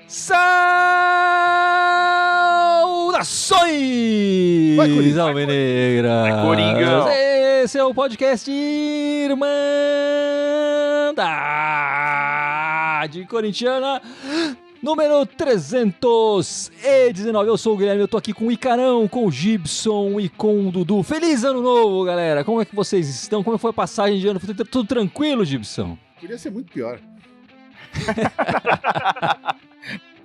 Saudações, Alvinegra! Coringão! Esse é o podcast Irmandade Corintiana, número 319. Eu sou o Guilherme, eu tô aqui com o Icarão, com o Gibson e com o Dudu. Feliz ano novo, galera! Como é que vocês estão? Como foi a passagem de ano? Foi tudo tranquilo, Gibson? Podia ser muito pior.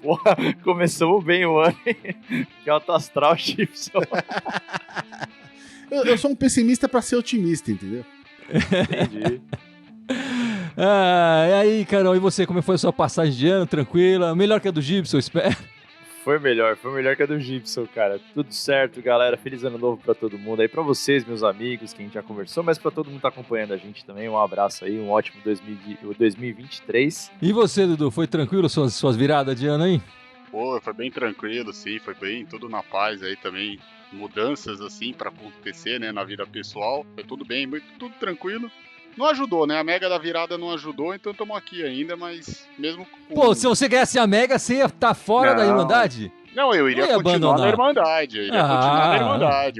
Porra, começamos bem o ano, hein? Que alto astral, Gibson. Eu sou um pessimista pra ser otimista, entendeu? Entendi. E aí, Carol, e você? Como foi a sua passagem de ano? Tranquila? Melhor que a do Gibson, eu espero. Foi melhor que a do Gibson, cara. Tudo certo, galera. Feliz ano novo pra todo mundo aí, pra vocês, meus amigos, que a gente já conversou, mas pra todo mundo que tá acompanhando a gente também. Um abraço aí, um ótimo 2023. E você, Dudu? Foi tranquilo suas viradas de ano aí? Pô, foi bem tranquilo, sim, foi bem, tudo na paz aí também. Mudanças, assim, pra acontecer, né, na vida pessoal. Foi tudo bem, tudo tranquilo. Não ajudou, né? A Mega da virada não ajudou, então estamos aqui ainda, mas mesmo com... Pô, se você ganhasse a Mega, você ia estar fora da Irmandade? Não, eu iria continuar na Irmandade,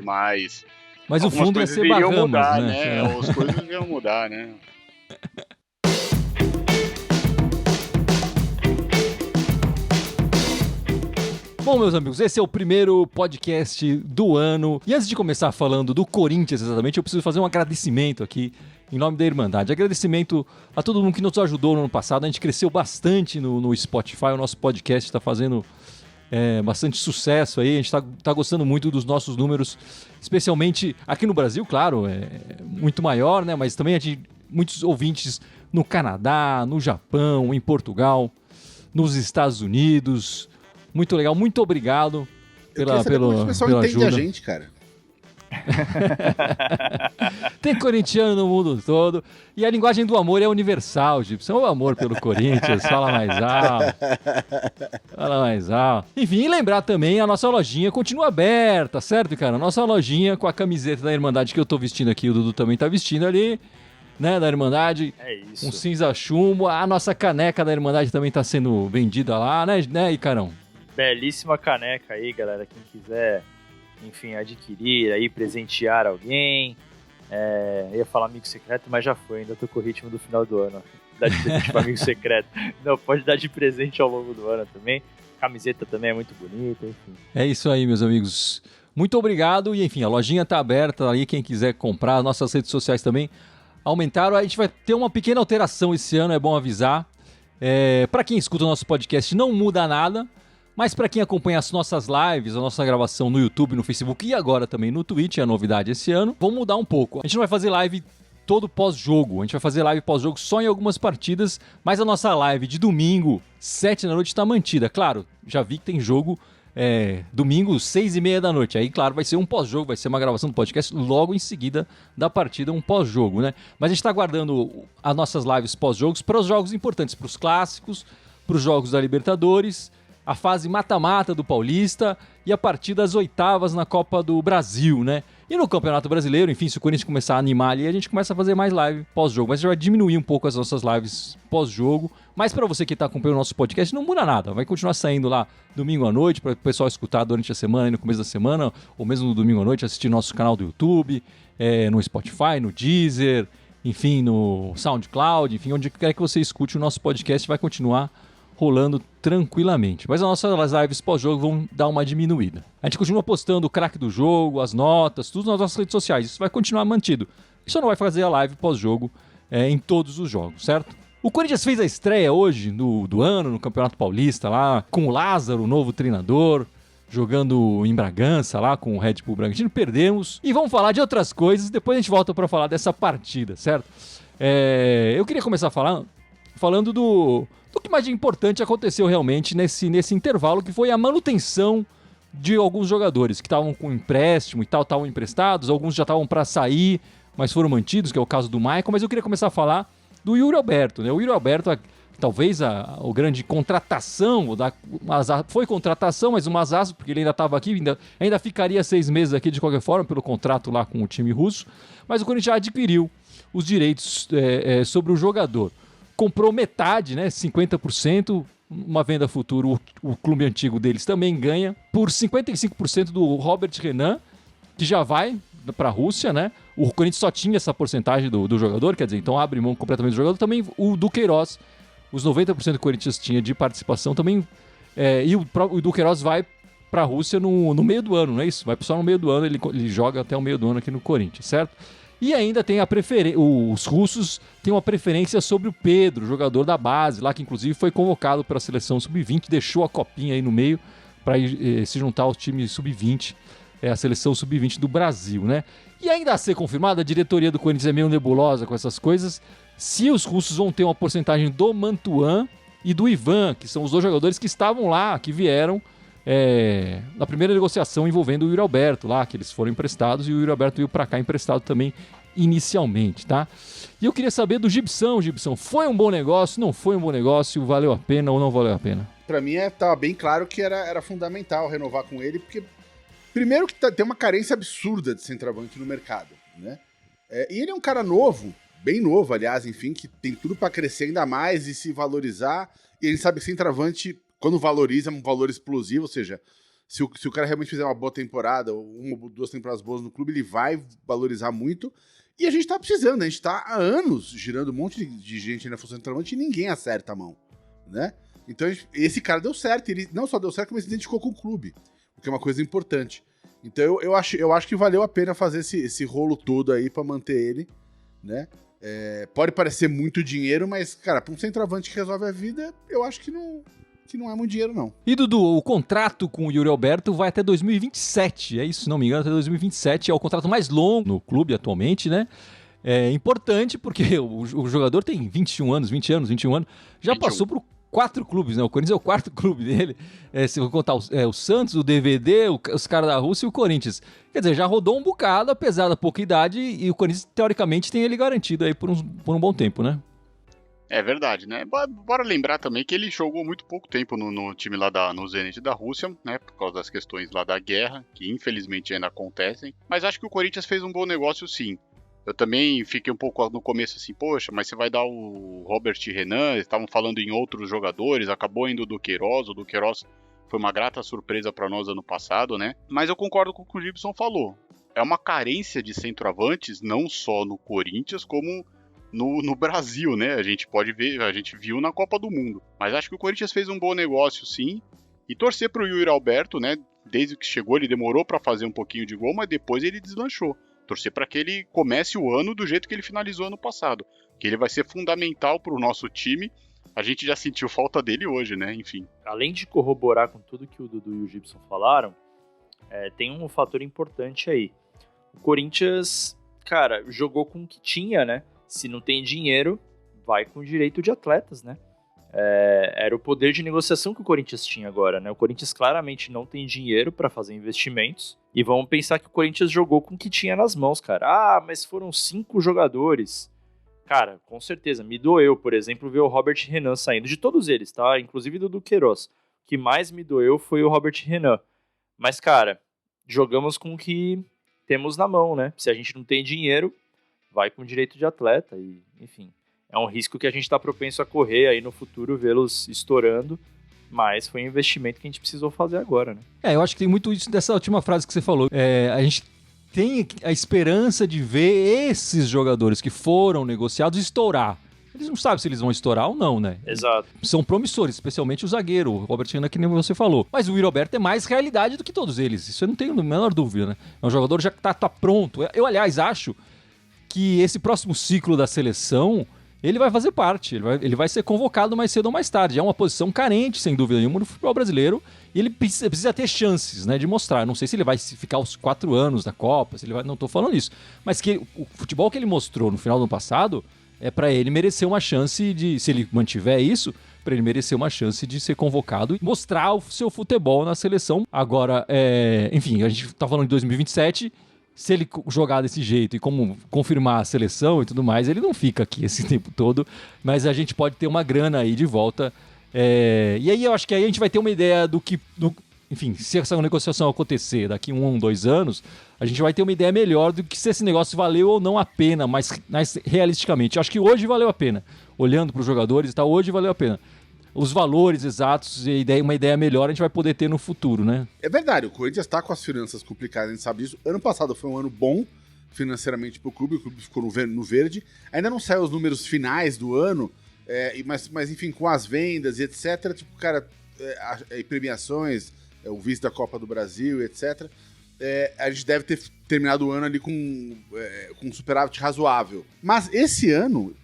mas... Mas o fundo ia ser Bahamas, mudar, né? As coisas iam mudar, né? Bom, meus amigos, esse é o primeiro podcast do ano. E antes de começar falando do Corinthians exatamente, eu preciso fazer um agradecimento aqui em nome da Irmandade. Agradecimento a todo mundo que nos ajudou no ano passado. A gente cresceu bastante no Spotify. O nosso podcast está fazendo bastante sucesso aí. A gente tá gostando muito dos nossos números, especialmente aqui no Brasil, claro, é muito maior, né? Mas também muitos ouvintes no Canadá, no Japão, em Portugal, nos Estados Unidos. Muito legal, muito obrigado pela ajuda. O pessoal entende a gente, cara. Tem corintiano no mundo todo. E a linguagem do amor é universal, Gibson. O amor pelo Corinthians, fala mais alto. Fala mais alto. Enfim, e lembrar também, a nossa lojinha continua aberta, certo, cara? A nossa lojinha com a camiseta da Irmandade que eu tô vestindo aqui, o Dudu também tá vestindo ali, né, da Irmandade. É isso. Um cinza chumbo. A nossa caneca da Irmandade também tá sendo vendida lá, né, Icarão? Belíssima caneca aí, galera. Quem quiser, enfim, adquirir aí, presentear alguém. Ia falar amigo secreto, mas já foi. Ainda tô com o ritmo do final do ano. Dar de presente para amigo secreto. Não, pode dar de presente ao longo do ano também. Camiseta também é muito bonita, enfim. É isso aí, meus amigos. Muito obrigado. E, enfim, a lojinha tá aberta aí. Quem quiser comprar, nossas redes sociais também aumentaram. A gente vai ter uma pequena alteração esse ano, é bom avisar. Para quem escuta o nosso podcast, não muda nada. Mas para quem acompanha as nossas lives, a nossa gravação no YouTube, no Facebook e agora também no Twitch, é a novidade esse ano, vamos mudar um pouco. A gente não vai fazer live todo pós-jogo, a gente vai fazer live pós-jogo só em algumas partidas, mas a nossa live de domingo, 7 da noite, está mantida. Claro, já vi que tem jogo domingo, 6:30 da noite. Aí, claro, vai ser um pós-jogo, vai ser uma gravação do podcast logo em seguida da partida, um pós-jogo, né? Mas a gente está aguardando as nossas lives pós-jogos para os jogos importantes, para os clássicos, para os jogos da Libertadores, a fase mata-mata do Paulista e a partir das oitavas na Copa do Brasil, né? E no Campeonato Brasileiro, enfim, se o Corinthians começar a animar ali, a gente começa a fazer mais live pós-jogo. Mas a gente vai diminuir um pouco as nossas lives pós-jogo. Mas para você que está acompanhando o nosso podcast, não muda nada. Vai continuar saindo lá domingo à noite para o pessoal escutar durante a semana, no começo da semana, ou mesmo no domingo à noite, assistir nosso canal do YouTube, no Spotify, no Deezer, enfim, no SoundCloud, enfim, onde quer que você escute o nosso podcast, vai continuar rolando tranquilamente. Mas as nossas lives pós-jogo vão dar uma diminuída. A gente continua postando o craque do jogo, as notas, tudo nas nossas redes sociais. Isso vai continuar mantido. A gente só não vai fazer a live pós-jogo em todos os jogos, certo? O Corinthians fez a estreia hoje do ano no Campeonato Paulista, lá com o Lázaro, o novo treinador, jogando em Bragança, lá com o Red Bull Bragantino. Perdemos. E vamos falar de outras coisas. Depois a gente volta para falar dessa partida, certo? Eu queria começar falando do que mais de importante aconteceu realmente nesse intervalo, que foi a manutenção de alguns jogadores que estavam com empréstimo e tal, estavam emprestados, alguns já estavam para sair, mas foram mantidos, que é o caso do Maicon. Mas eu queria começar a falar do Yuri Alberto, né? O Yuri Alberto, talvez a grande contratação, foi contratação, mas um azaço, porque ele ainda estava aqui, ainda ficaria 6 meses aqui de qualquer forma, pelo contrato lá com o time russo, mas o Corinthians já adquiriu os direitos sobre o jogador. Comprou metade, né, 50%, uma venda futura, o clube antigo deles também ganha, por 55% do Robert Renan, que já vai para a Rússia, né? O Corinthians só tinha essa porcentagem do jogador, quer dizer, então abre mão completamente do jogador. Também o Duqueiroz, os 90% que o Corinthians tinha de participação também, e o Duqueiroz vai para a Rússia no meio do ano, não é isso? Vai só no meio do ano, ele joga até o meio do ano aqui no Corinthians, certo? E ainda tem os russos têm uma preferência sobre o Pedro, jogador da base, lá que inclusive foi convocado para a seleção sub-20, deixou a copinha aí no meio para se juntar ao time sub-20, a seleção sub-20 do Brasil, né? E ainda a ser confirmado, a diretoria do Corinthians é meio nebulosa com essas coisas, se os russos vão ter uma porcentagem do Mantuan e do Ivan, que são os 2 jogadores que estavam lá, que vieram na primeira negociação envolvendo o Yuri Alberto lá, que eles foram emprestados e o Yuri Alberto veio para cá emprestado também inicialmente, tá? E eu queria saber do Gibson, foi um bom negócio, não foi um bom negócio, valeu a pena ou não valeu a pena? Pra mim tava bem claro que era fundamental renovar com ele, porque primeiro que tem uma carência absurda de centroavante no mercado, né? E ele é um cara novo, bem novo, aliás, enfim, que tem tudo pra crescer ainda mais e se valorizar, e ele sabe que centroavante, quando valoriza, é um valor explosivo, ou seja, se o cara realmente fizer uma boa temporada, ou 1 ou 2 temporadas boas no clube, ele vai valorizar muito. E a gente tá precisando, a gente tá há anos girando um monte de gente na função de centroavante e ninguém acerta a mão, né? Então esse cara deu certo, ele não só deu certo, como ele se identificou com o clube, o que é uma coisa importante. Então eu acho que valeu a pena fazer esse rolo todo aí pra manter ele, né? Pode parecer muito dinheiro, mas, cara, pra um centroavante que resolve a vida, eu acho que não é muito dinheiro, não. E, Dudu, o contrato com o Yuri Alberto vai até 2027, é isso, se não me engano, até 2027, é o contrato mais longo no clube atualmente, né? É importante porque o jogador tem 21 anos, já 21. Passou por 4 clubes, né? O Corinthians é o 4º clube dele, se eu vou contar o Santos, o DVD, os caras da Rússia e o Corinthians. Quer dizer, já rodou um bocado, apesar da pouca idade, e o Corinthians, teoricamente, tem ele garantido aí por um bom tempo, né? É verdade, né? Bora lembrar também que ele jogou muito pouco tempo no time lá no Zenit da Rússia, né? Por causa das questões lá da guerra, que infelizmente ainda acontecem. Mas acho que o Corinthians fez um bom negócio, sim. Eu também fiquei um pouco no começo assim, poxa, mas você vai dar o Robert Renan, estavam falando em outros jogadores, acabou indo o Duqueiroz foi uma grata surpresa para nós ano passado, né? Mas eu concordo com o que o Gibson falou. É uma carência de centroavantes, não só no Corinthians, como no Brasil, né? A gente pode ver, a gente viu na Copa do Mundo. Mas acho que o Corinthians fez um bom negócio, sim. E torcer pro Yuri Alberto, né? Desde que chegou, ele demorou para fazer um pouquinho de gol, mas depois ele deslanchou. Torcer para que ele comece o ano do jeito que ele finalizou ano passado. Que ele vai ser fundamental pro nosso time. A gente já sentiu falta dele hoje, né? Enfim. Além de corroborar com tudo que o Dudu e o Gibson falaram, tem um fator importante aí. O Corinthians, cara, jogou com o que tinha, né? Se não tem dinheiro, vai com direito de atletas, né? Era o poder de negociação que o Corinthians tinha agora, né? O Corinthians claramente não tem dinheiro para fazer investimentos. E vamos pensar que o Corinthians jogou com o que tinha nas mãos, cara. Ah, mas foram 5 jogadores. Cara, com certeza, me doeu, por exemplo, ver o Robert Renan saindo. De todos eles, tá? Inclusive do Duqueiroz. O que mais me doeu foi o Robert Renan. Mas, cara, jogamos com o que temos na mão, né? Se a gente não tem dinheiro, vai com direito de atleta e, enfim, é um risco que a gente está propenso a correr aí no futuro, vê-los estourando, mas foi um investimento que a gente precisou fazer agora, né? Eu acho que tem muito isso dessa última frase que você falou. A gente tem a esperança de ver esses jogadores que foram negociados estourar. Eles não sabem se eles vão estourar ou não, né? Exato. São promissores, especialmente o zagueiro, o Robert Renan, que nem você falou. Mas o Yuri Alberto é mais realidade do que todos eles. Isso eu não tenho a menor dúvida, né? É um jogador já que tá pronto. Eu, aliás, acho que esse próximo ciclo da seleção, ele vai fazer parte, ele vai ser convocado mais cedo ou mais tarde. É uma posição carente, sem dúvida nenhuma, no futebol brasileiro, e ele precisa ter chances, né, de mostrar. Não sei se ele vai ficar os 4 anos da Copa, se ele vai, não estou falando isso, mas que o futebol que ele mostrou no final do ano passado é para ele merecer uma chance de, se ele mantiver isso, para ele merecer uma chance de ser convocado e mostrar o seu futebol na seleção. Agora, enfim, a gente está falando de 2027. se ele jogar desse jeito e como confirmar a seleção e tudo mais, ele não fica aqui esse tempo todo, mas a gente pode ter uma grana aí de volta. E aí eu acho que aí a gente vai ter uma ideia enfim, se essa negociação acontecer daqui 2 anos, a gente vai ter uma ideia melhor do que se esse negócio valeu ou não a pena, mas realisticamente. Eu acho que hoje valeu a pena. Olhando para os jogadores e tal, hoje valeu a pena. Os valores exatos e uma ideia melhor a gente vai poder ter no futuro, né? É verdade, o Corinthians está com as finanças complicadas, a gente sabe disso. Ano passado foi um ano bom financeiramente para o clube ficou no verde. Ainda não saiu os números finais do ano, mas enfim, com as vendas e etc. Tipo, cara, premiações, o vice da Copa do Brasil, etc. A gente deve ter terminado o ano ali com um superávit razoável. Mas esse ano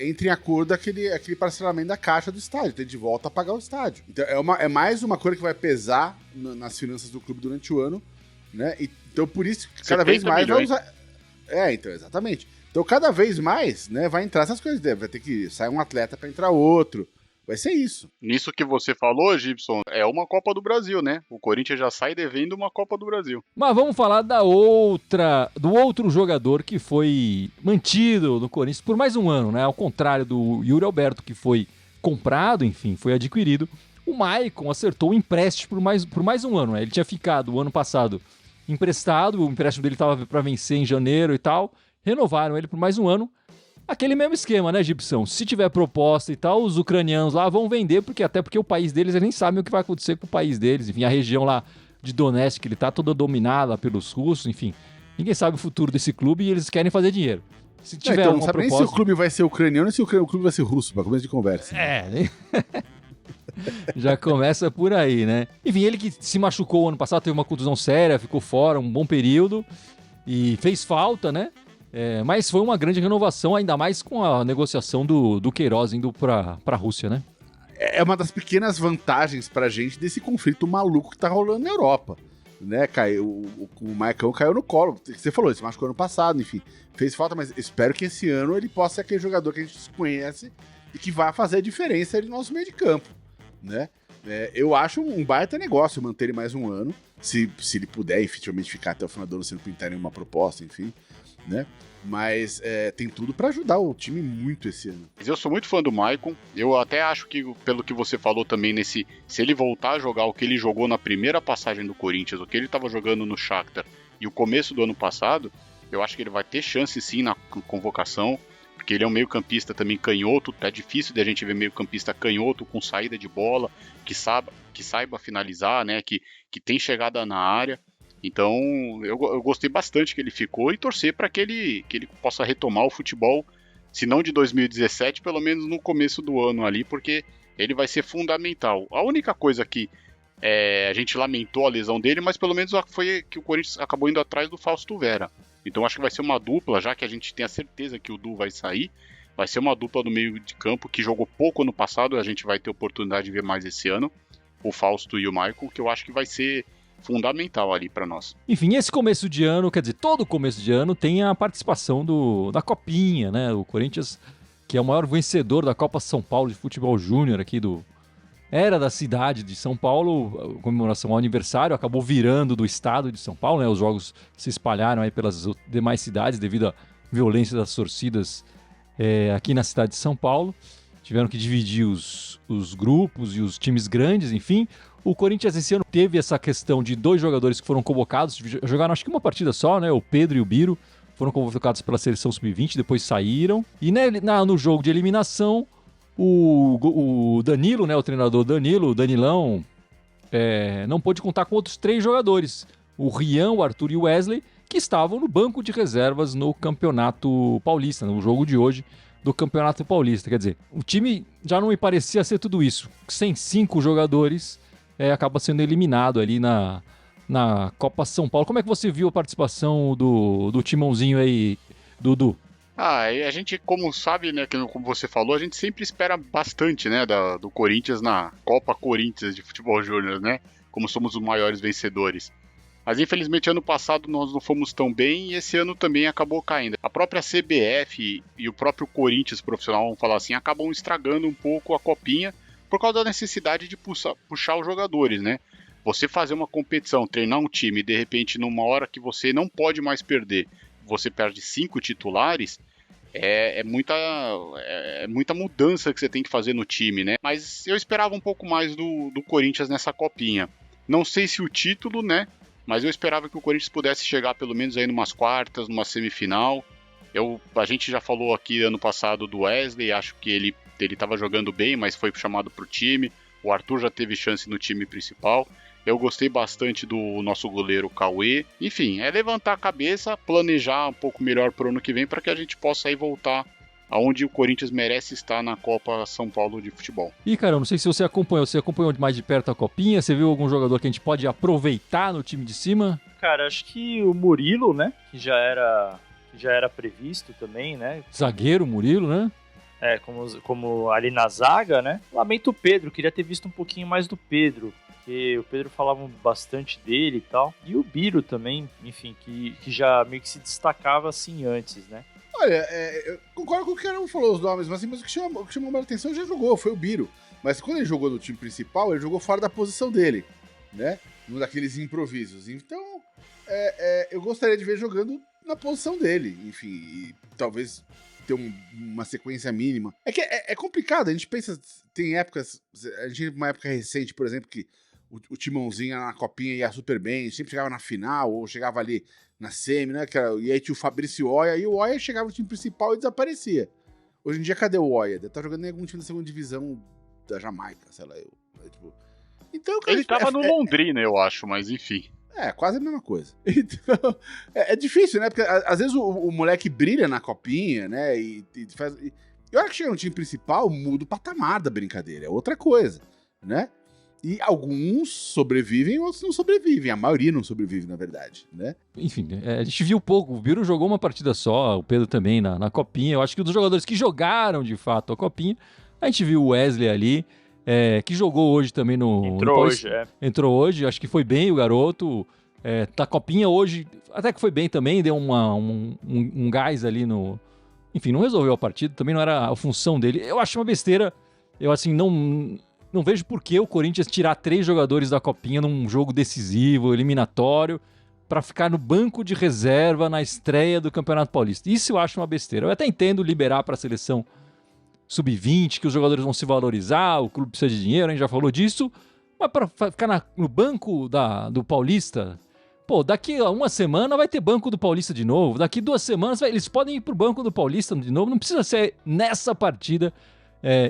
entra em acordo aquele parcelamento da caixa do estádio, ter de volta a pagar o estádio. Então é mais uma coisa que vai pesar nas finanças do clube durante o ano, né? Então por isso cada vez mais vai usar. Então, exatamente. Então cada vez mais, né, vai entrar essas coisas. Vai ter que sair um atleta para entrar outro. Vai ser isso. Nisso que você falou, Gibson, é uma Copa do Brasil, né? O Corinthians já sai devendo uma Copa do Brasil. Mas vamos falar do outro jogador que foi mantido no Corinthians por mais um ano, né? Ao contrário do Yuri Alberto, que foi comprado, enfim, foi adquirido. O Maicon acertou o empréstimo por mais um ano, né? Ele tinha ficado o ano passado emprestado, o empréstimo dele estava para vencer em janeiro e tal. Renovaram ele por mais um ano. Aquele mesmo esquema, né, Gibson? Se tiver proposta e tal, os ucranianos lá vão vender, até porque o país deles, eles nem sabem o que vai acontecer com o país deles. Enfim, a região lá de Donetsk, ele tá toda dominada pelos russos, enfim. Ninguém sabe o futuro desse clube e eles querem fazer dinheiro. Se tiver então, não sabe nem se o clube vai ser ucraniano ou se o clube vai ser russo, para começo de conversa. Né? Já começa por aí, né? Enfim, ele que se machucou ano passado, teve uma contusão séria, ficou fora um bom período e fez falta, né? Mas foi uma grande renovação, ainda mais com a negociação do Queiroz indo para a Rússia, né? É uma das pequenas vantagens pra gente desse conflito maluco que tá rolando na Europa, né? O Maicon caiu no colo. Você falou, ele se machucou ano passado, enfim. Fez falta, mas espero que esse ano ele possa ser aquele jogador que a gente conhece e que vai fazer a diferença no nosso meio de campo, né? Eu acho um baita negócio manter ele mais um ano, se ele puder efetivamente ficar até o final do ano sem pintar nenhuma proposta, enfim, né? Mas tem tudo pra ajudar o time muito esse ano. Eu sou muito fã do Maicon. Eu até acho que, pelo que você falou também, se ele voltar a jogar o que ele jogou na primeira passagem do Corinthians, o que ele estava jogando no Shakhtar e o começo do ano passado, eu acho que ele vai ter chance sim na convocação, porque ele é um meio-campista também canhoto. Tá difícil de a gente ver meio-campista canhoto com saída de bola, que saiba finalizar, né? Que tem chegada na área. Então, eu gostei bastante que ele ficou e torcer para que ele possa retomar o futebol, se não de 2017, pelo menos no começo do ano ali, porque ele vai ser fundamental. A única coisa que a gente lamentou a lesão dele, mas pelo menos foi que o Corinthians acabou indo atrás do Fausto Vera. Então acho que vai ser uma dupla, já que a gente tem a certeza que o Du vai sair, vai ser uma dupla do meio de campo que jogou pouco ano passado, a gente vai ter oportunidade de ver mais esse ano, o Fausto e o Maicon, que eu acho que vai ser fundamental ali para nós. Enfim, esse começo de ano, quer dizer, todo começo de ano tem a participação da Copinha, né? O Corinthians, que é o maior vencedor da Copa São Paulo de Futebol Júnior aqui era da cidade de São Paulo, comemoração ao aniversário, acabou virando do estado de São Paulo, né? Os jogos se espalharam aí pelas demais cidades devido à violência das torcidas aqui na cidade de São Paulo. Tiveram que dividir os grupos e os times grandes, enfim. O Corinthians esse ano teve essa questão de 2 jogadores que foram convocados, jogaram acho que uma partida só, né? O Pedro e o Biro foram convocados pela seleção sub-20, depois saíram. E no jogo de eliminação, o Danilo, né? O treinador Danilão, não pôde contar com outros 3 jogadores. O Rian, o Arthur e o Wesley, que estavam no banco de reservas no Campeonato Paulista, no jogo de hoje do Campeonato Paulista. Quer dizer, o time já não me parecia ser tudo isso. Sem 5 jogadores, acaba sendo eliminado ali na Copa São Paulo. Como é que você viu a participação do timãozinho aí, Dudu? A gente, como sabe, né, como você falou, a gente sempre espera bastante, né, do Corinthians na Copa Corinthians de Futebol Júnior, né, como somos os maiores vencedores. Mas infelizmente ano passado nós não fomos tão bem e esse ano também acabou caindo. A própria CBF e o próprio Corinthians profissional, vamos falar assim, acabam estragando um pouco a copinha por causa da necessidade de puxar os jogadores, né. Você fazer uma competição, treinar um time, e de repente, numa hora que você não pode mais perder, você perde 5 titulares, é muita mudança que você tem que fazer no time, né? Mas eu esperava um pouco mais do Corinthians nessa copinha. Não sei se o título, né? Mas eu esperava que o Corinthians pudesse chegar pelo menos aí numas quartas, numa semifinal. A gente já falou aqui ano passado do Wesley, acho que ele estava jogando bem, mas foi chamado para o time. O Arthur já teve chance no time principal. Eu gostei bastante do nosso goleiro Cauê. Enfim, é levantar a cabeça, planejar um pouco melhor para o ano que vem para que a gente possa aí voltar aonde o Corinthians merece estar na Copa São Paulo de futebol. E, cara, eu não sei se você acompanhou mais de perto a Copinha, você viu algum jogador que a gente pode aproveitar no time de cima? Cara, acho que o Murilo, né, que já era previsto também, né? Zagueiro Murilo, né? Como ali na zaga, né? Lamento o Pedro, queria ter visto um pouquinho mais do Pedro, porque o Pedro falava bastante dele e tal. E o Biro também, enfim, que já meio que se destacava assim antes, né? Olha, eu concordo com o que cada um falou os nomes, mas o que chamou mais atenção já jogou, foi o Biro. Mas quando ele jogou no time principal, ele jogou fora da posição dele, né? Um daqueles improvisos. Então, eu gostaria de ver jogando na posição dele, enfim, e talvez ter uma sequência mínima. É que é complicado, a gente pensa, tem épocas, a gente uma época recente, por exemplo, que o Timãozinho na Copinha ia super bem, sempre chegava na final, ou chegava ali na semi, né? E aí tinha o Fabrício Oia, e o Oia chegava no time principal e desaparecia. Hoje em dia, cadê o Oia? Deve estar jogando em algum time da segunda divisão da Jamaica, sei lá. Então, cara, ele tava no Londrina, eu acho, mas enfim. Quase a mesma coisa. Então, é difícil, né? Porque às vezes o moleque brilha na Copinha, né? E faz. E a hora que chega no time principal, muda o patamar da brincadeira. É outra coisa, né? E alguns sobrevivem, outros não sobrevivem. A maioria não sobrevive, na verdade, né? Enfim, a gente viu pouco. O Biro jogou uma partida só, o Pedro também na Copinha. Eu acho que dos jogadores que jogaram, de fato, a Copinha, a gente viu o Wesley ali, que jogou hoje também no... Entrou hoje, acho que foi bem o garoto. Tá Copinha hoje, até que foi bem também, deu um gás ali no... Enfim, não resolveu a partida, também não era a função dele. Eu acho uma besteira, eu assim, não vejo por que o Corinthians tirar 3 jogadores da Copinha num jogo decisivo, eliminatório, para ficar no banco de reserva na estreia do Campeonato Paulista. Isso eu acho uma besteira. Eu até entendo liberar para a seleção sub-20, que os jogadores vão se valorizar, o clube precisa de dinheiro, a gente já falou disso, mas para ficar no banco do Paulista, pô, daqui a uma semana vai ter banco do Paulista de novo, daqui 2 semanas eles podem ir pro banco do Paulista de novo, não precisa ser nessa partida.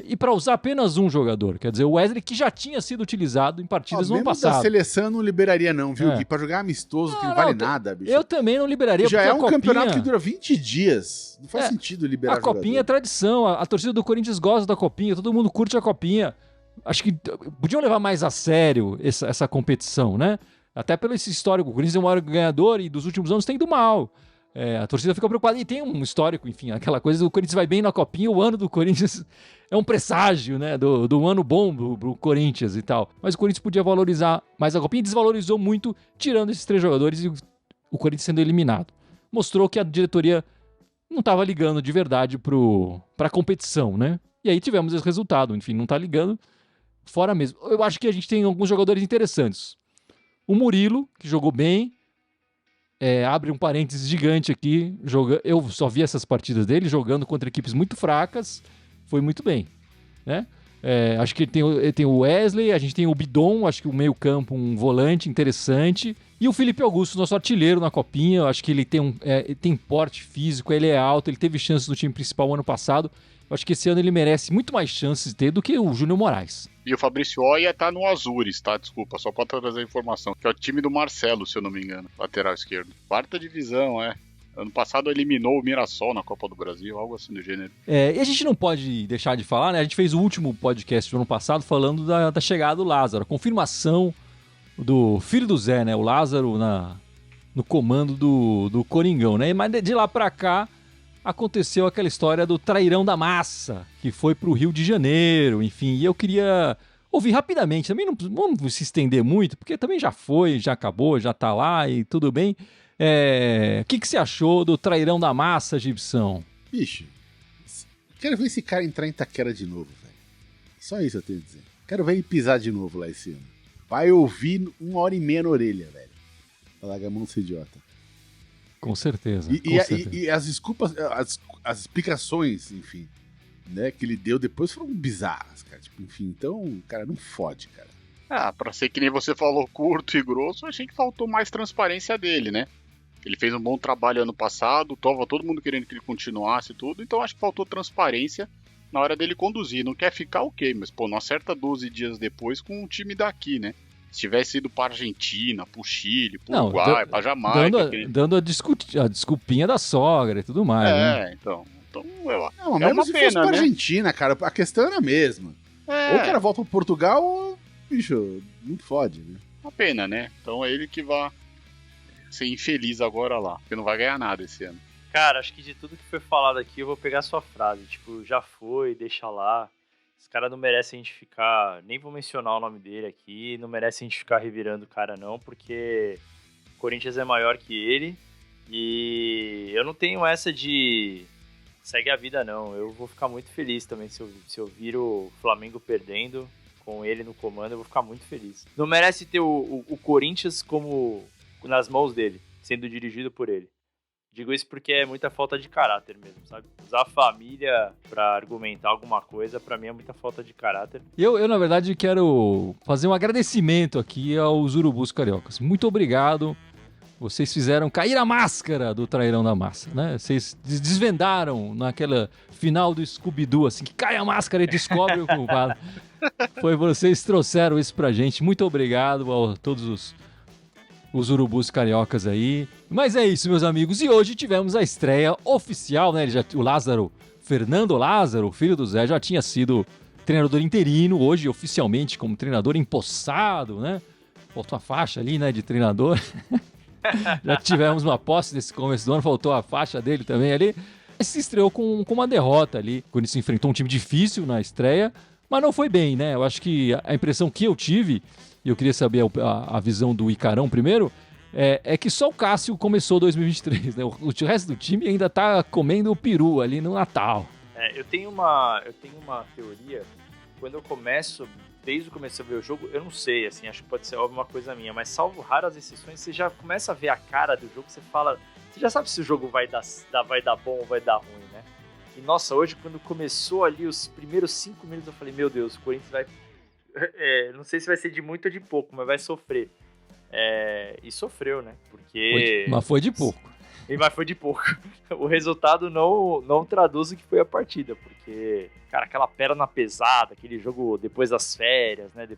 E para usar apenas um jogador, quer dizer, o Wesley que já tinha sido utilizado em partidas no ano passado. Da seleção não liberaria não, viu? E para jogar amistoso que não vale nada, bicho. Eu também não liberaria. Já é um Copinha, campeonato que dura 20 dias. Não faz sentido liberar a Copinha é tradição, a torcida do Corinthians gosta da Copinha, todo mundo curte a Copinha. Acho que podiam levar mais a sério essa competição, né? Até pelo esse histórico, o Corinthians é o maior ganhador e dos últimos anos tem ido mal. A torcida fica preocupada e tem um histórico, enfim, aquela coisa do Corinthians vai bem na Copinha, o ano do Corinthians é um presságio, né, do ano bom do Corinthians e tal. Mas o Corinthians podia valorizar mais a Copinha e desvalorizou muito, tirando esses 3 jogadores e o Corinthians sendo eliminado. Mostrou que a diretoria não estava ligando de verdade para a competição, né? E aí tivemos esse resultado, enfim, não está ligando, fora mesmo. Eu acho que a gente tem alguns jogadores interessantes. O Murilo, que jogou bem, abre um parênteses gigante aqui, eu só vi essas partidas dele jogando contra equipes muito fracas, foi muito bem, né? Acho que ele tem o Wesley, a gente tem o Bidon, acho que o meio campo, um volante interessante, e o Felipe Augusto, nosso artilheiro na Copinha, acho que ele tem porte físico, ele é alto, ele teve chances no time principal ano passado, eu acho que esse ano ele merece muito mais chances de ter do que o Júnior Moraes. E o Fabrício Oia tá no Azures, tá? Desculpa, só pra trazer a informação. Que é o time do Marcelo, se eu não me engano. Lateral esquerdo. 4ª divisão, Ano passado eliminou o Mirassol na Copa do Brasil, algo assim do gênero. E a gente não pode deixar de falar, né? A gente fez o último podcast do ano passado falando da chegada do Lázaro. A confirmação do filho do Zé, né? O Lázaro no comando do Coringão, né? Mas de lá pra cá aconteceu aquela história do trairão da massa, que foi pro Rio de Janeiro, enfim, e eu queria ouvir rapidamente, também não vamos se estender muito, porque também já foi, já acabou, já tá lá e tudo bem. O que você achou do trairão da massa, Gibson? Bicho, quero ver esse cara entrar em Itaquera de novo, velho. Só isso eu tenho a dizer. Quero ver ele pisar de novo lá esse ano. vai ouvir 1h30 na orelha, velho. Larga a mão desse idiota. Com certeza. E as desculpas, as explicações, enfim, né, que ele deu depois foram bizarras, cara. Tipo, enfim, então, cara, não fode, cara. Pra ser que nem você falou, curto e grosso, achei que faltou mais transparência dele, né? Ele fez um bom trabalho ano passado, tava todo mundo querendo que ele continuasse e tudo, então acho que faltou transparência na hora dele conduzir. Não quer ficar, ok, mas pô, não acerta 12 dias depois com um time daqui, né? Se tivesse ido pra Argentina, pro Chile, pro Uruguai, pra Jamaica... Dando a desculpinha da sogra e tudo mais, né? Então não, mesmo se fosse pra Argentina, cara, a questão era a mesma. Ou o cara volta pro Portugal ou, bicho, não fode, né? Uma pena, né? Então é ele que vai ser infeliz agora lá, porque não vai ganhar nada esse ano. Cara, acho que de tudo que foi falado aqui, eu vou pegar a sua frase. Tipo, já foi, deixa lá. Esse cara não merece a gente ficar... Nem vou mencionar o nome dele aqui. Não merece a gente ficar revirando o cara, não. Porque o Corinthians é maior que ele. E eu não tenho essa de... Segue a vida, não. Eu vou ficar muito feliz também se eu vir o Flamengo perdendo com ele no comando. Eu vou ficar muito feliz. Não merece ter o Corinthians como nas mãos dele, sendo dirigido por ele. Digo isso porque é muita falta de caráter mesmo, sabe? Usar a família pra argumentar alguma coisa, pra mim é muita falta de caráter. Eu na verdade, quero fazer um agradecimento aqui aos Urubus Cariocas. Muito obrigado. Vocês fizeram cair a máscara do Trairão da Massa, né? Vocês desvendaram naquela final do Scooby-Doo, assim, que cai a máscara e descobre o culpado. Foi vocês que trouxeram isso pra gente. Muito obrigado a todos os Urubus Cariocas aí. Mas é isso, meus amigos. E hoje tivemos a estreia oficial, né? O Lázaro, Fernando Lázaro, filho do Zé, já tinha sido treinador interino. Hoje, oficialmente, como treinador empossado, né? Faltou a faixa ali, né? De treinador. Já tivemos uma posse desse começo do ano. Faltou a faixa dele também ali. Se estreou com uma derrota ali, quando ele se enfrentou um time difícil na estreia. Mas não foi bem, né? Eu acho que a impressão que eu tive... E eu queria saber a visão do Icarão primeiro, é que só o Cássio começou 2023, né? O resto do time ainda tá comendo o peru ali no Natal. Eu tenho uma teoria, quando eu começo, desde o começo a ver o jogo, eu não sei, assim, acho que pode ser óbvio uma coisa minha, mas salvo raras exceções, você já começa a ver a cara do jogo, você fala, você já sabe se o jogo vai dar bom ou vai dar ruim, né? E nossa, hoje quando começou ali os primeiros 5 minutos, eu falei, meu Deus, o Corinthians vai... não sei se vai ser de muito ou de pouco, mas vai sofrer. E sofreu, né? Porque... Mas foi de pouco. Mas foi de pouco. O resultado não traduz o que foi a partida, porque, cara, aquela perna pesada, aquele jogo depois das férias, né?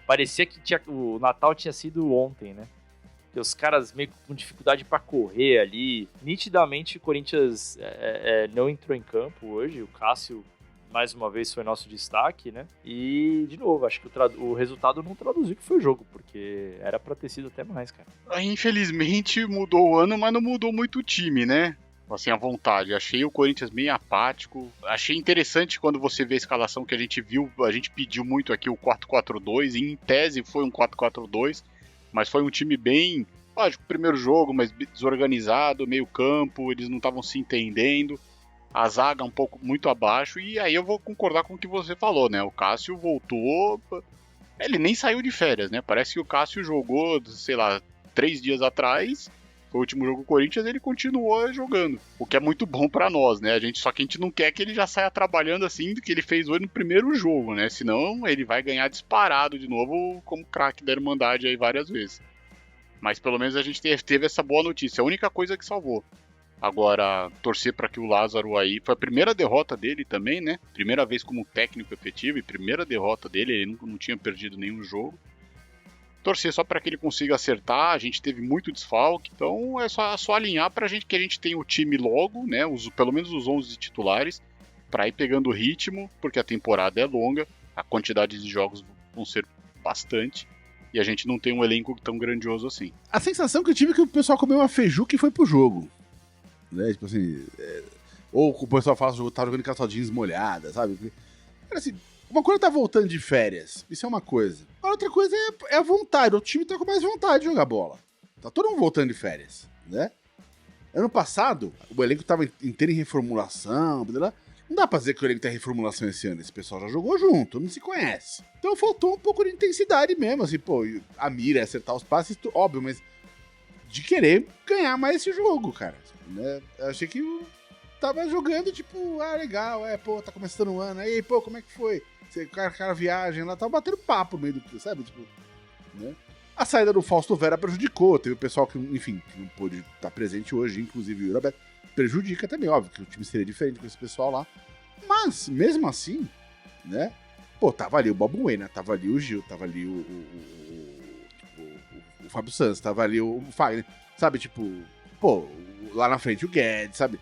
Parecia que o Natal tinha sido ontem, né? Porque os caras meio com dificuldade pra correr ali. Nitidamente o Corinthians não entrou em campo hoje. O Cássio, mais uma vez, foi nosso destaque, né? E, de novo, acho que o resultado não traduziu o que foi o jogo, porque era pra ter sido até mais, cara. Infelizmente mudou o ano, mas não mudou muito o time, né? Assim, à vontade. Achei o Corinthians meio apático. Achei interessante quando você vê a escalação que a gente viu. A gente pediu muito aqui o 4-4-2. Em tese foi um 4-4-2, mas foi um time bem... Lógico, primeiro jogo, mas desorganizado, meio campo, eles não estavam se entendendo. A zaga um pouco muito abaixo, e aí eu vou concordar com o que você falou, né? O Cássio voltou, ele nem saiu de férias, né? Parece que o Cássio jogou, sei lá, 3 dias atrás, foi o último jogo do Corinthians, ele continuou jogando, o que é muito bom pra nós, né? Só que a gente não quer que ele já saia trabalhando assim do que ele fez hoje no primeiro jogo, né? Senão ele vai ganhar disparado de novo como craque da Irmandade aí várias vezes. Mas pelo menos a gente teve essa boa notícia, a única coisa que salvou. Agora, torcer para que o Lázaro aí... Foi a primeira derrota dele também, né? Primeira vez como técnico efetivo e primeira derrota dele. Ele não tinha perdido nenhum jogo. Torcer só para que ele consiga acertar. A gente teve muito desfalque. Então é só alinhar para que a gente tenha o time logo, né? Pelo menos os 11 titulares. Para ir pegando o ritmo, porque a temporada é longa. A quantidade de jogos vão ser bastante. E a gente não tem um elenco tão grandioso assim. A sensação que eu tive é que o pessoal comeu uma feijuca e foi pro jogo. Né? Tipo assim, ou o pessoal fala que tá jogando calça jeans molhada, sabe? Assim, uma coisa tá voltando de férias, isso é uma coisa. A outra coisa é a vontade, o time tá com mais vontade de jogar bola. Tá todo mundo voltando de férias, né? Ano passado, o elenco tava inteiro em reformulação, blá, blá, Não dá pra dizer que o elenco tem reformulação esse ano. Esse pessoal já jogou junto, não se conhece. Então faltou um pouco de intensidade mesmo, assim, pô, a mira, acertar os passes, óbvio, mas de querer ganhar mais esse jogo, cara. Né? Eu achei que tava jogando, tipo, legal, pô, tá começando o ano, aí, pô, como é que foi? O cara viagem lá, tava batendo papo no meio do que, sabe? Tipo, né? A saída do Fausto Vera prejudicou, teve o pessoal que, enfim, que não pôde estar presente hoje, inclusive o Yurabeto, prejudica também, óbvio, que o time seria diferente com esse pessoal lá. Mas, mesmo assim, né? Pô, tava ali o Bob Wayne, tava ali o Gil, tava ali o Fábio Santos, tava ali o Fagner, sabe? Tipo, pô, lá na frente o Guedes, sabe?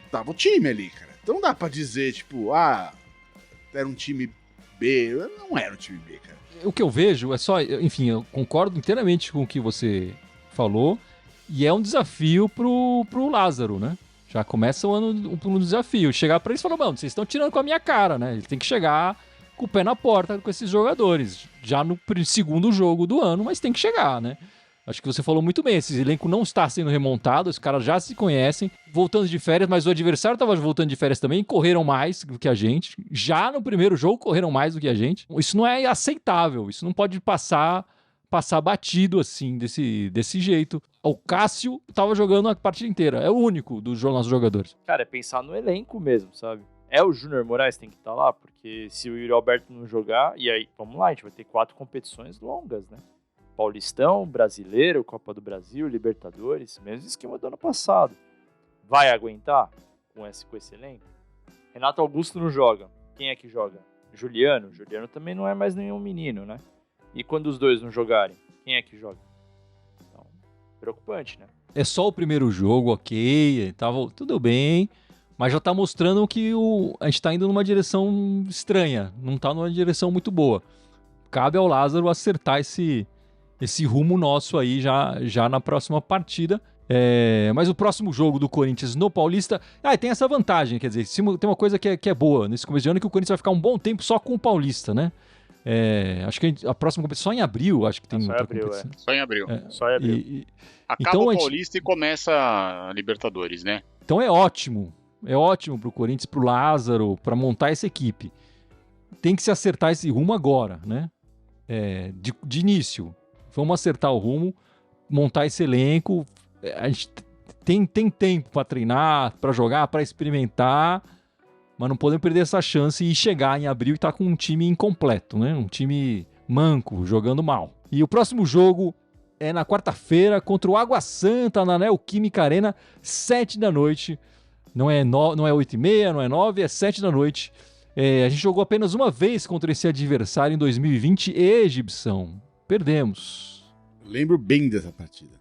Tava o time ali, cara. Então não dá pra dizer, tipo, era um time B. Não era um time B, cara. O que eu vejo é só, enfim, eu concordo inteiramente com o que você falou, e é um desafio pro Lázaro, né? Já começa o ano um desafio. Chegar pra eles e falar, mano, vocês estão tirando com a minha cara, né? Ele tem que chegar com o pé na porta com esses jogadores. Já no segundo jogo do ano, mas tem que chegar, né? Acho que você falou muito bem, esse elenco não está sendo remontado, os caras já se conhecem, voltando de férias, mas o adversário estava voltando de férias também, correram mais do que a gente. Já no primeiro jogo correram mais do que a gente. Isso não é aceitável, isso não pode passar batido assim, desse jeito. O Cássio estava jogando a partida inteira, é o único dos nossos jogadores. Cara, é pensar no elenco mesmo, sabe? O Júnior Moraes tem que estar lá, porque se o Yuri Alberto não jogar, e aí, vamos lá, a gente vai ter 4 competições longas, né? Paulistão, Brasileiro, Copa do Brasil, Libertadores, mesmo esquema do ano passado. Vai aguentar com esse elenco? Renato Augusto não joga. Quem é que joga? Juliano. Juliano também não é mais nenhum menino, né? E quando os dois não jogarem, quem é que joga? Então, preocupante, né? É só o primeiro jogo, ok, tava tudo bem, mas já tá mostrando que a gente tá indo numa direção estranha, não tá numa direção muito boa. Cabe ao Lázaro acertar esse rumo nosso aí já na próxima partida. Mas o próximo jogo do Corinthians no Paulista... tem essa vantagem, quer dizer, tem uma coisa que é boa nesse começo de ano, que o Corinthians vai ficar um bom tempo só com o Paulista, né? Acho que a próxima competição só em abril, acho que tem outra competição. Só em abril. Só em abril. Acaba então, o Paulista e começa a Libertadores, né? Então é ótimo pro Corinthians, pro Lázaro, pra montar essa equipe. Tem que se acertar esse rumo agora, né? De início. Vamos acertar o rumo, montar esse elenco. A gente tem tempo para treinar, para jogar, para experimentar, mas não podemos perder essa chance e chegar em abril e estar com um time incompleto, né? Um time manco, jogando mal. E o próximo jogo é na quarta-feira contra o Água Santa, na Neoquímica Arena, 7 da noite. Não é 8h30, não é 9, é 7 da noite. A gente jogou apenas uma vez contra esse adversário em 2020 e exibição. Perdemos. Lembro bem dessa partida.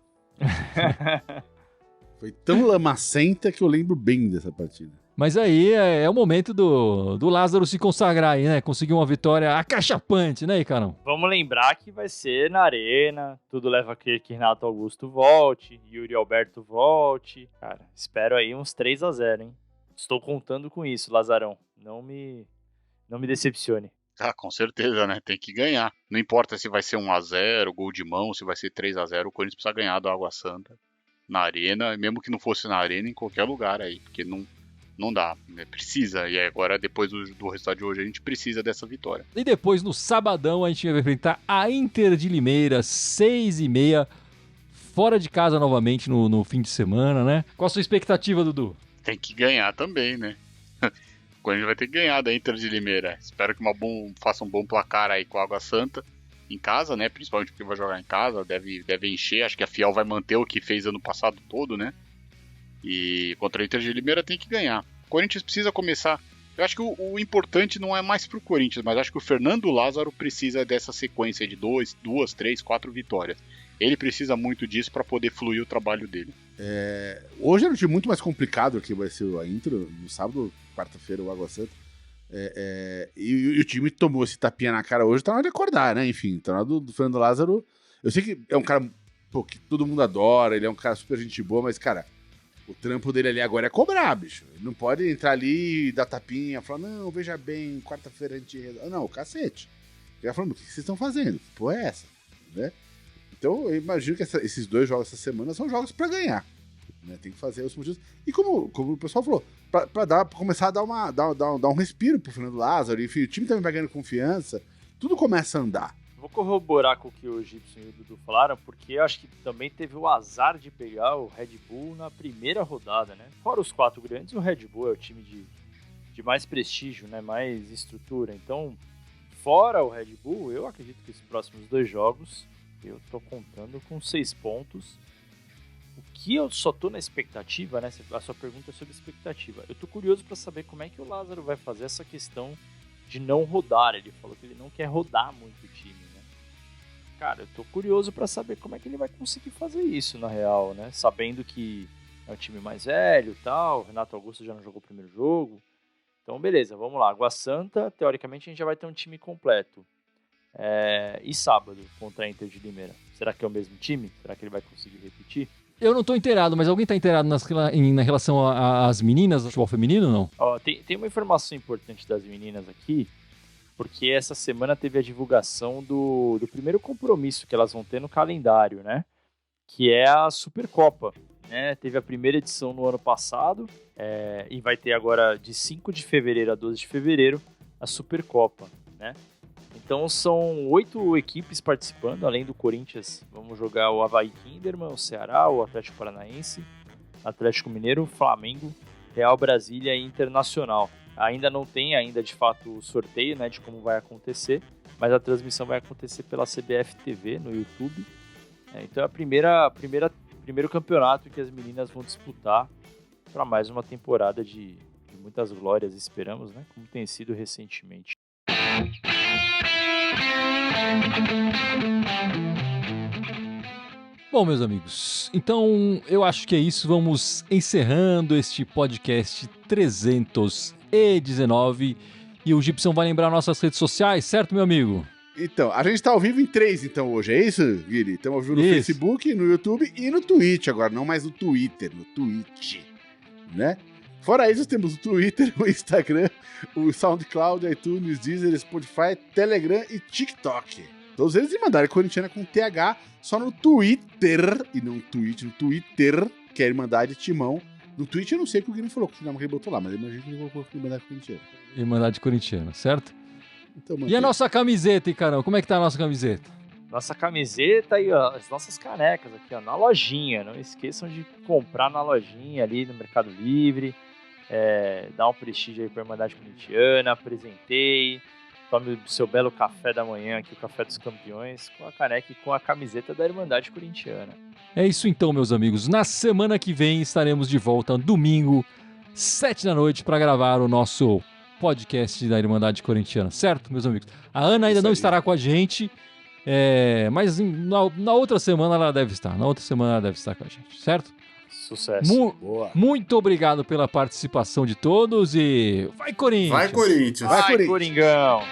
Foi tão lamacenta que eu lembro bem dessa partida. Mas aí é o momento do Lázaro se consagrar aí, né? Conseguir uma vitória acachapante, né, Icarão? Vamos lembrar que vai ser na Arena, tudo leva a crer que Renato Augusto volte, Yuri Alberto volte. Cara, espero aí uns 3-0, hein? Estou contando com isso, Lazarão. Não me decepcione. Com certeza, né? Tem que ganhar. Não importa se vai ser 1-0, gol de mão, se vai ser 3-0, o Corinthians precisa ganhar do Água Santa na Arena, mesmo que não fosse na Arena, em qualquer lugar aí, porque não dá, né? Precisa, e agora depois do resultado de hoje a gente precisa dessa vitória. E depois no sabadão a gente vai enfrentar a Inter de Limeira, 6h30, fora de casa novamente no fim de semana, né? Qual a sua expectativa, Dudu? Tem que ganhar também, né? A gente vai ter que ganhar da Inter de Limeira. Espero que faça um bom placar aí com a Água Santa em casa, né? Principalmente porque vai jogar em casa, deve encher. Acho que a Fiel vai manter o que fez ano passado todo, né? E contra a Inter de Limeira tem que ganhar. O Corinthians precisa começar. Eu acho que o importante não é mais pro Corinthians, mas acho que o Fernando Lázaro precisa dessa sequência de 2, 3, 4 vitórias. Ele precisa muito disso para poder fluir o trabalho dele. Hoje era um time muito mais complicado que vai ser a Inter, no sábado, quarta-feira, o Água Santa. E o time tomou esse tapinha na cara hoje, tá na hora de acordar, né? Enfim, tá na hora do Fernando Lázaro. Eu sei que é um cara que todo mundo adora, ele é um cara super gente boa, mas, cara, o trampo dele ali agora é cobrar, bicho. Ele não pode entrar ali e dar tapinha, falar, não, veja bem, quarta-feira a gente... Não, cacete. Ele vai falando, o que vocês estão fazendo? Que porra é essa? Né? Então, eu imagino que esses 2 jogos essa semana são jogos pra ganhar. né? Tem que fazer os motivos. E como o pessoal falou, pra começar a dar um respiro pro Fernando Lázaro, enfim, o time também vai ganhando confiança, tudo começa a andar. Vou corroborar com o que o Gibson e o Dudu falaram, porque eu acho que também teve o azar de pegar o Red Bull na primeira rodada, né? Fora os 4 grandes, o Red Bull é o time de mais prestígio, né? Mais estrutura. Então, fora o Red Bull, eu acredito que os próximos 2 jogos, eu tô contando com 6 pontos. O que eu só tô na expectativa, né? A sua pergunta é sobre expectativa. Eu tô curioso para saber como é que o Lázaro vai fazer essa questão de não rodar. Ele falou que ele não quer rodar muito o time, né? Cara, eu tô curioso para saber como é que ele vai conseguir fazer isso, na real, né? Sabendo que é um time mais velho e tal, o Renato Augusto já não jogou o primeiro jogo. Então, beleza, vamos lá. Água Santa, teoricamente, a gente já vai ter um time completo. E sábado, contra a Inter de Limeira. Será que é o mesmo time? Será que ele vai conseguir repetir? Eu não tô inteirado, mas alguém tá inteirado na relação às meninas, do futebol feminino ou não? Ó, tem uma informação importante das meninas aqui, porque essa semana teve a divulgação do primeiro compromisso que elas vão ter no calendário, né? Que é a Supercopa. Né? Teve a primeira edição no ano passado, e vai ter agora de 5 de fevereiro a 12 de fevereiro a Supercopa, né? Então são 8 equipes participando, além do Corinthians. Vamos jogar o Avaí Kinderman, o Ceará, o Atlético Paranaense, Atlético Mineiro, Flamengo, Real Brasília e Internacional. Ainda não tem de fato o sorteio, né, de como vai acontecer, mas a transmissão vai acontecer pela CBF TV no YouTube. Então é primeiro campeonato que as meninas vão disputar para mais uma temporada de muitas glórias, esperamos, né, como tem sido recentemente. Bom, meus amigos, então eu acho que é isso. Vamos encerrando este podcast 319 e o Gibson vai lembrar nossas redes sociais, certo, meu amigo? Então, a gente tá ao vivo em 3, então, hoje, é isso, Guilherme? Estamos ao vivo no Facebook, no YouTube e no Twitch agora, não mais no Twitter, no Twitch, né? Fora isso, temos o Twitter, o Instagram, o SoundCloud, iTunes, Deezer, Spotify, Telegram e TikTok. Todos eles Irmandade Corintiana com TH, só no Twitter, e não Twitch, no Twitter, que é Irmandade Timão. No Twitch eu não sei o que o Guilherme falou, que ele botou lá, mas eu imagino que ele colocou Irmandade Corintiana. Irmandade Corintiana, certo? Então, e a nossa camiseta, Icarão? Como é que tá a nossa camiseta? Nossa camiseta e as nossas canecas aqui, ó, na lojinha. Não esqueçam de comprar na lojinha ali no Mercado Livre. Dá um prestígio aí pra Irmandade Corintiana, apresentei, tome o seu belo café da manhã aqui, o Café dos Campeões, com a caneca e com a camiseta da Irmandade Corintiana. É isso então, meus amigos. Na semana que vem estaremos de volta, domingo, 7 da noite, para gravar o nosso podcast da Irmandade Corintiana, certo, meus amigos? A Ana ainda não estará com a gente, mas na outra semana ela deve estar. Na outra semana ela deve estar com a gente, certo? Sucesso. Muito obrigado pela participação de todos e vai Corinthians! Vai Corinthians! Vai Coringão!